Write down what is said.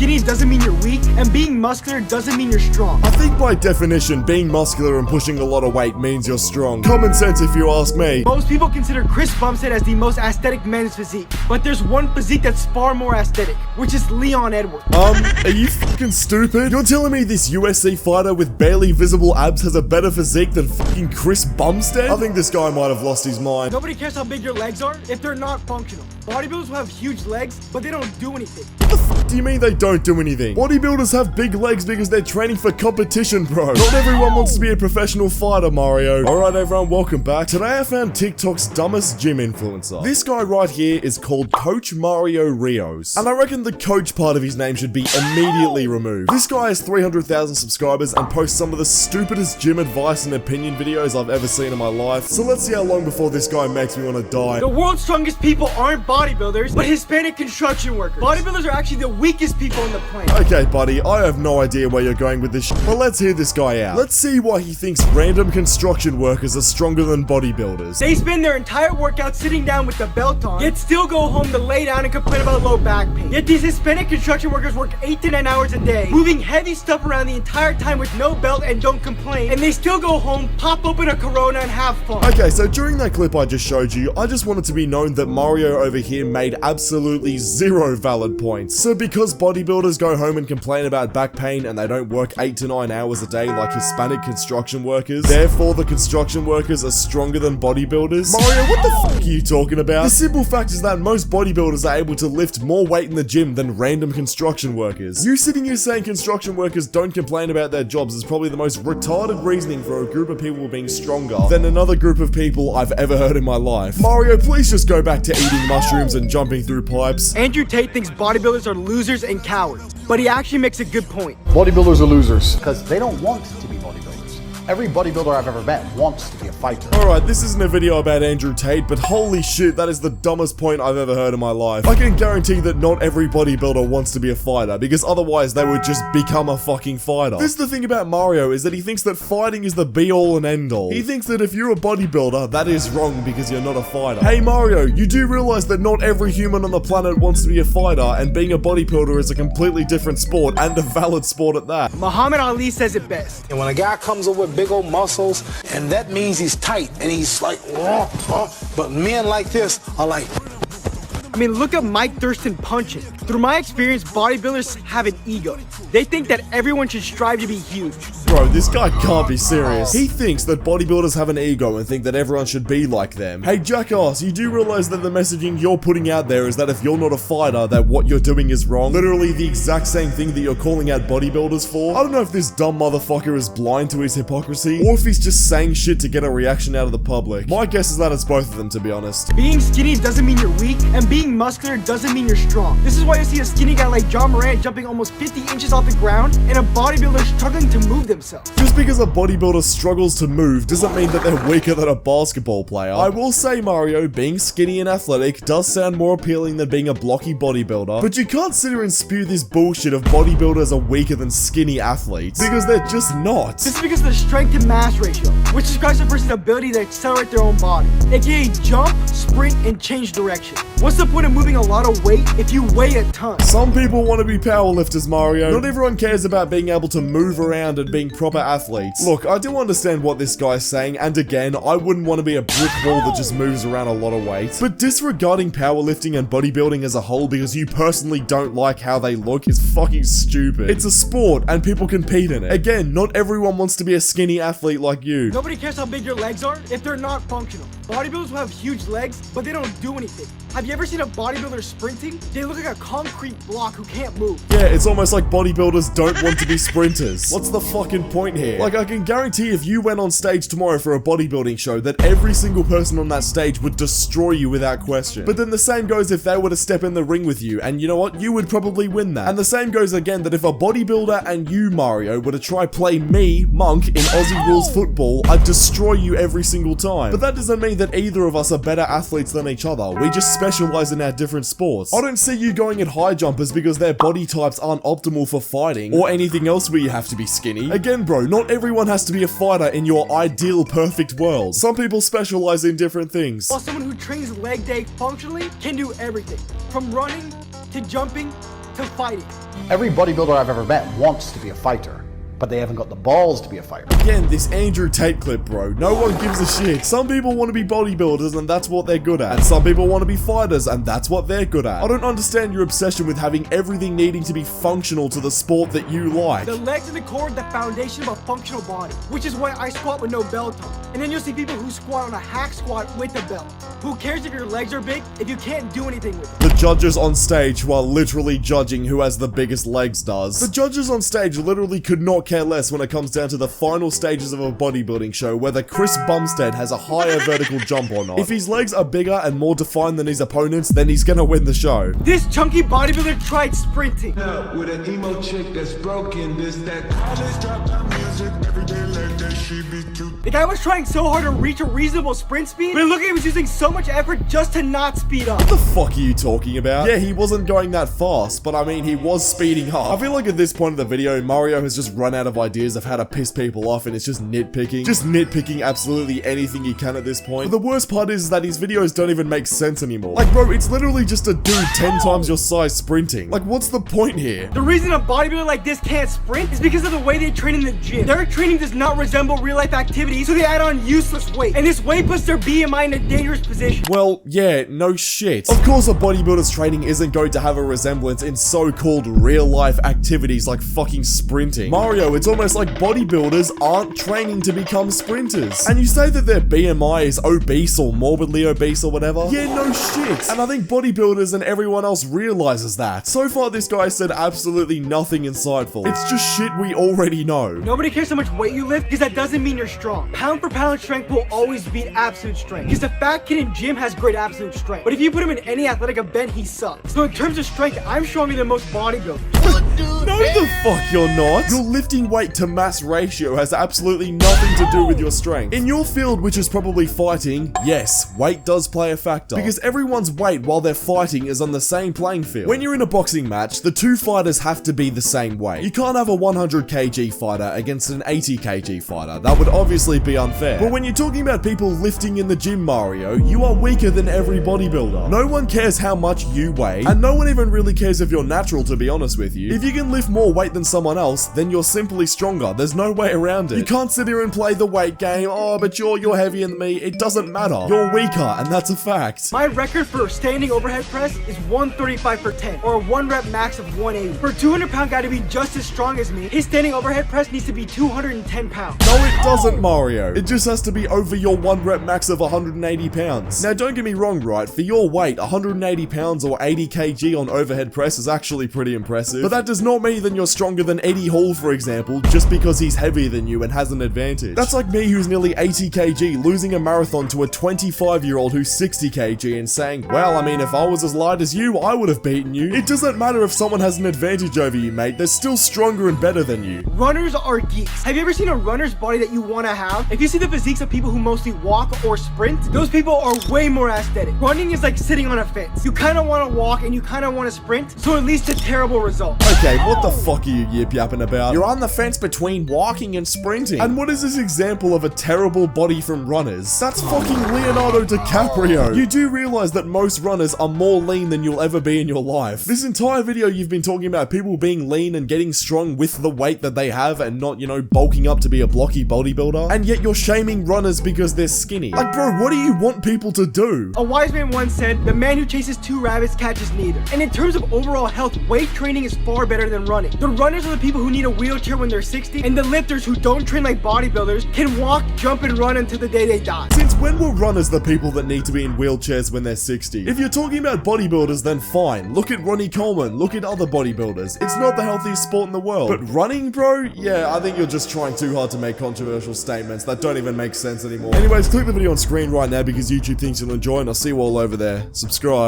skinny doesn't mean you're weak, and being muscular doesn't mean you're strong. I think by definition, being muscular and pushing a lot of weight means you're strong. Common sense if you ask me. Most people consider Chris Bumstead as the most aesthetic men's physique, but there's one physique that's far more aesthetic, which is Leon Edwards. Are you fucking stupid? You're telling me this UFC fighter with barely visible abs has a better physique than fucking Chris Bumstead? I think this guy might have lost his mind. Nobody cares how big your legs are if they're not functional. Bodybuilders will have huge legs, but they don't do anything. What the fuck do you mean they don't do anything? Bodybuilders have big legs because they're training for competition, bro. Not everyone wants to be a professional fighter, Mario. Alright everyone, welcome back. Today I found TikTok's dumbest gym influencer. This guy right here is called Coach Mario Rios, and I reckon the coach part of his name should be immediately removed. This guy has 300,000 subscribers and posts some of the stupidest gym advice and opinion videos I've ever seen in my life. So let's see how long before this guy makes me want to die. The world's strongest people aren't bodybuilders, but Hispanic construction workers. Bodybuilders are actually the weakest people on the planet. Okay, buddy, I have no idea where you're going with this shit, but let's hear this guy out. Let's see why he thinks random construction workers are stronger than bodybuilders. They spend their entire workout sitting down with the belt on, yet still go home to lay down and complain about low back pain. Yet these Hispanic construction workers work 8 to 9 hours a day, moving heavy stuff around the entire time with no belt and don't complain, and they still go home, pop open a Corona and have fun. Okay, so during that clip I just showed you, I just wanted to be known that Mario over here made absolutely zero valid points. So because bodybuilders go home and complain about back pain and they don't work 8 to 9 hours a day like Hispanic construction workers, therefore the construction workers are stronger than bodybuilders? Mario, what the fuck are you talking about? The simple fact is that most bodybuilders are able to lift more weight in the gym than random construction workers. You sitting here saying construction workers don't complain about their jobs is probably the most retarded reasoning for a group of people being stronger than another group of people I've ever heard in my life. Mario, please just go back to eating mushrooms and jumping through pipes. Andrew Tate thinks bodybuilders are losers and cowards, but he actually makes a good point. Bodybuilders are losers because they don't want to be bodybuilders. Every bodybuilder I've ever met wants to be a fighter. Alright, this isn't a video about Andrew Tate, but holy shit, that is the dumbest point I've ever heard in my life. I can guarantee that not every bodybuilder wants to be a fighter, because otherwise they would just become a fucking fighter. This is the thing about Mario, is that he thinks that fighting is the be-all and end-all. He thinks that if you're a bodybuilder, that is wrong because you're not a fighter. Hey Mario, you do realize that not every human on the planet wants to be a fighter, and being a bodybuilder is a completely different sport, and a valid sport at that. Muhammad Ali says it best. And when a guy comes up with big old muscles, and that means he's tight, and he's like, but men like this are like, I mean, look at Mike Thurston punching. Through my experience, bodybuilders have an ego. They think that everyone should strive to be huge. Bro, this guy can't be serious. He thinks that bodybuilders have an ego and think that everyone should be like them. Hey jackass, you do realize that the messaging you're putting out there is that if you're not a fighter, that what you're doing is wrong? Literally the exact same thing that you're calling out bodybuilders for? I don't know if this dumb motherfucker is blind to his hypocrisy, or if he's just saying shit to get a reaction out of the public. My guess is that it's both of them, to be honest. Being skinny doesn't mean you're weak, and being muscular doesn't mean you're strong. This is why you see a skinny guy like John Morant jumping almost 50 inches off the ground, and a bodybuilder struggling to move themselves. Just because a bodybuilder struggles to move doesn't mean that they're weaker than a basketball player. I will say, Mario, being skinny and athletic does sound more appealing than being a blocky bodybuilder, but you can't sit here and spew this bullshit of bodybuilders are weaker than skinny athletes, because they're just not. This is because of the strength to mass ratio, which describes a person's ability to accelerate their own body, aka jump, sprint, and change direction. What's the point of moving a lot of weight if you weigh a ton? Some people want to be powerlifters, Mario. Not everyone cares about being able to move around and being proper athletes. Look, I do understand what this guy's saying, and again, I wouldn't want to be a brick wall that just moves around a lot of weight. But disregarding powerlifting and bodybuilding as a whole because you personally don't like how they look is fucking stupid. It's a sport, and people compete in it. Again, not everyone wants to be a skinny athlete like you. Nobody cares how big your legs are if they're not functional. Bodybuilders will have huge legs, but they don't do anything. Have you ever seen a bodybuilder sprinting? They look like a concrete block who can't move. Yeah, it's almost like bodybuilders don't want to be sprinters. What's the fucking point here? Like, I can guarantee if you went on stage tomorrow for a bodybuilding show that every single person on that stage would destroy you without question. But then the same goes if they were to step in the ring with you, and you know what? You would probably win that. And the same goes again that if a bodybuilder and you, Mario, were to try play me, Monk, in Aussie Rules football, I'd destroy you every single time. But that doesn't mean that either of us are better athletes than each other. We just specialize in our different sports. I don't see you going at high jumpers because their body types aren't optimal for fighting, or anything else where you have to be skinny. Again, bro, not everyone has to be a fighter in your ideal perfect world. Some people specialize in different things. While someone who trains leg day functionally can do everything, from running to jumping to fighting. Every bodybuilder I've ever met wants to be a fighter, but they haven't got the balls to be a fighter. Again, this Andrew Tate clip, bro. No one gives a shit. Some people want to be bodybuilders and that's what they're good at. And some people want to be fighters and that's what they're good at. I don't understand your obsession with having everything needing to be functional to the sport that you like. The legs and the core are the foundation of a functional body, which is why I squat with no belt on. And then you'll see people who squat on a hack squat with a belt. Who cares if your legs are big if you can't do anything with it? The judges on stage who are literally judging who has the biggest legs does. The judges on stage literally could not care less when it comes down to the final stages of a bodybuilding show whether Chris Bumstead has a higher vertical jump or not. If his legs are bigger and more defined than his opponents, then he's gonna win the show. This chunky bodybuilder tried sprinting. With an emo chick that's broken, this that college dropout music every day like that she be cute. The guy was trying so hard to reach a reasonable sprint speed, but look at him, he was using so much effort just to not speed up. What the fuck are you talking about? Yeah, he wasn't going that fast, but I mean, he was speeding up. I feel like at this point of the video, Mario has just run out of ideas of how to piss people off and it's just nitpicking. Just nitpicking absolutely anything he can at this point. But the worst part is that his videos don't even make sense anymore. Like, bro, it's literally just a dude 10 times your size sprinting. Like, what's the point here? The reason a bodybuilder like this can't sprint is because of the way they train in the gym. Their training does not resemble real life activities, so they add on useless weight. And this weight puts their BMI in a dangerous position. Well, yeah, no shit. Of course a bodybuilder's training isn't going to have a resemblance in so-called real-life activities like fucking sprinting. Mario, it's almost like bodybuilders aren't training to become sprinters. And you say that their BMI is obese or morbidly obese or whatever? Yeah, no shit. And I think bodybuilders and everyone else realizes that. So far, this guy said absolutely nothing insightful. It's just shit we already know. Nobody cares how much weight you lift because that doesn't mean you're strong. Pound for pound strength will always beat absolute strength because the fat kid in gym has great absolute strength. But if you put him in any athletic event, he sucks. So in terms of strength, I'm stronger than most bodybuilders. No the fuck you're not. Your lifting weight to mass ratio has absolutely nothing to do with your strength. In your field, which is probably fighting, yes, weight does play a factor. Because everyone's weight while they're fighting is on the same playing field. When you're in a boxing match, the two fighters have to be the same weight. You can't have a 100 kg fighter against an 80 kg fighter. That would obviously be unfair. But when you're talking about people lifting in the gym, Mario, you are weaker than every bodybuilder. No one cares how much you weigh, and no one even really cares if you're natural, to be honest with you. If you can lift more weight than someone else, then you're simply stronger. There's no way around it. You can't sit here and play the weight game. Oh, but you're heavier than me. It doesn't matter. You're weaker, and that's a fact. My record for standing overhead press is 135 for 10, or a 1 rep max of 180. For a 200-pound guy to be just as strong as me, his standing overhead press needs to be 210 pounds. No, it doesn't, Mario. It just has to be over your 1 rep max of 180 pounds. Now, don't get me wrong, right? For your weight, 180 pounds or 80 kg on overhead press is actually pretty impressive. But that does not mean that you're stronger than Eddie Hall, for example, just because he's heavier than you and has an advantage. That's like me who's nearly 80 kg losing a marathon to a 25-year-old who's 60 kg and saying, well, I mean, if I was as light as you, I would have beaten you. It doesn't matter if someone has an advantage over you, mate. They're still stronger and better than you. Runners are geeks. Have you ever seen a runner's body that you want to have? If you see the physiques of people who mostly walk or sprint, those people are way more aesthetic. Running is like sitting on a fence. You kind of want to walk and you kind of want to sprint, so it leads to terrible results. Okay, what the fuck are you yip-yapping about? You're on the fence between walking and sprinting. And what is this example of a terrible body from runners? That's fucking Leonardo DiCaprio. You do realize that most runners are more lean than you'll ever be in your life. This entire video you've been talking about people being lean and getting strong with the weight that they have and not, you know, bulking up to be a blocky bodybuilder. And yet you're shaming runners because they're skinny. Like, bro, what do you want people to do? A wise man once said, the man who chases 2 rabbits catches neither. And in terms of overall health, weight training is far better than running. The runners are the people who need a wheelchair when they're 60, and the lifters who don't train like bodybuilders can walk, jump, and run until the day they die. Since when were runners the people that need to be in wheelchairs when they're 60? If you're talking about bodybuilders, then fine. Look at Ronnie Coleman, look at other bodybuilders. It's not the healthiest sport in the world. But running, bro? Yeah, I think you're just trying too hard to make controversial statements that don't even make sense anymore. Anyways, click the video on screen right now because YouTube thinks you'll enjoy, and I'll see you all over there. Subscribe.